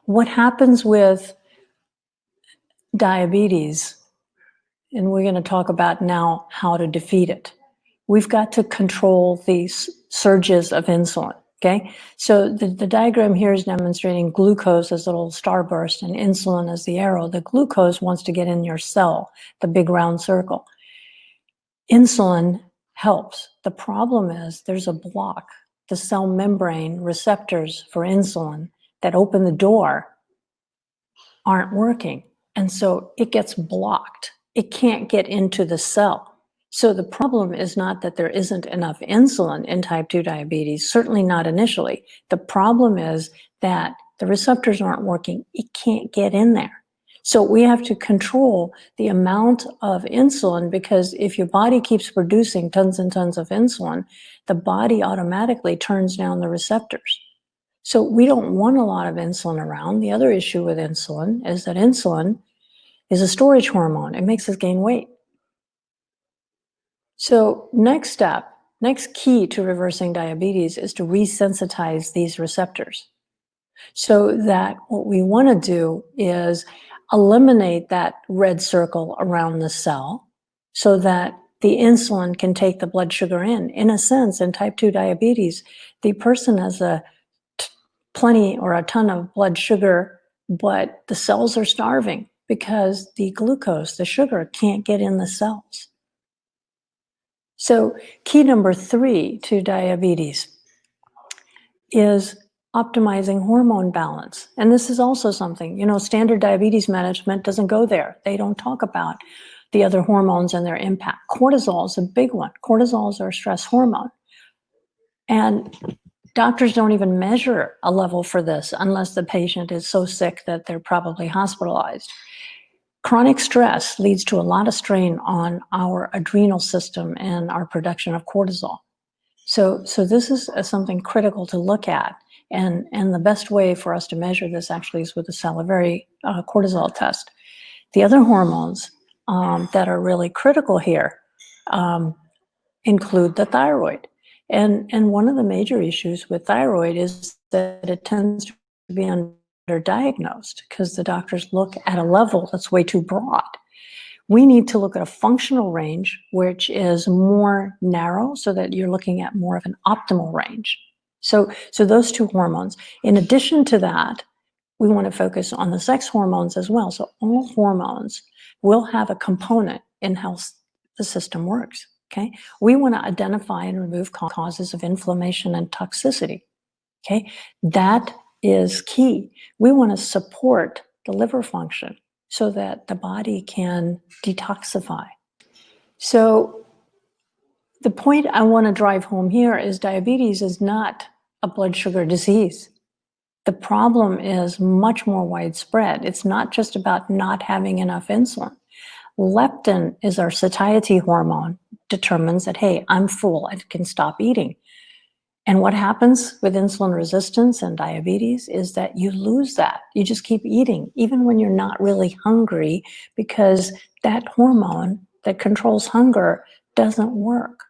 What happens with diabetes, and we're going to talk about now how to defeat it. We've got to control these surges of insulin, okay? So the diagram here is demonstrating glucose as a little starburst and insulin as the arrow. The glucose wants to get in your cell, the big round circle. Insulin helps. The problem is there's a block. The cell membrane receptors for insulin that open the door aren't working. And so it gets blocked. It can't get into the cell. So the problem is not that there isn't enough insulin in type 2 diabetes, certainly not initially. The problem is that the receptors aren't working. It can't get in there. So we have to control the amount of insulin, because if your body keeps producing tons and tons of insulin, the body automatically turns down the receptors. So we don't want a lot of insulin around. The other issue with insulin is that insulin is a storage hormone. It makes us gain weight. So next step, next key to reversing diabetes is to resensitize these receptors. So that what we want to do is eliminate that red circle around the cell so that the insulin can take the blood sugar in. In a sense, in type 2 diabetes, the person has plenty or a ton of blood sugar, but the cells are starving because the glucose, the sugar, can't get in the cells. So key number 3 to diabetes is optimizing hormone balance. And this is also something, standard diabetes management doesn't go there. They don't talk about the other hormones and their impact. Cortisol is a big one. Cortisol is our stress hormone. And doctors don't even measure a level for this unless the patient is so sick that they're probably hospitalized. Chronic stress leads to a lot of strain on our adrenal system and our production of cortisol. So this is something critical to look at. And the best way for us to measure this actually is with a salivary cortisol test. The other hormones that are really critical here include the thyroid. And one of the major issues with thyroid is that it tends to be underdiagnosed because the doctors look at a level that's way too broad. We need to look at a functional range, which is more narrow, so that you're looking at more of an optimal range. So those two hormones. In addition to that, we want to focus on the sex hormones as well. So all hormones will have a component in how the system works. Okay, we want to identify and remove causes of inflammation and toxicity. Okay, that is key. We want to support the liver function so that the body can detoxify. So the point I want to drive home here is diabetes is not a blood sugar disease. The problem is much more widespread. It's not just about not having enough insulin. Leptin is our satiety hormone, determines that, hey, I'm full, I can stop eating. And what happens with insulin resistance and diabetes is that you lose that. You just keep eating, even when you're not really hungry, because that hormone that controls hunger doesn't work.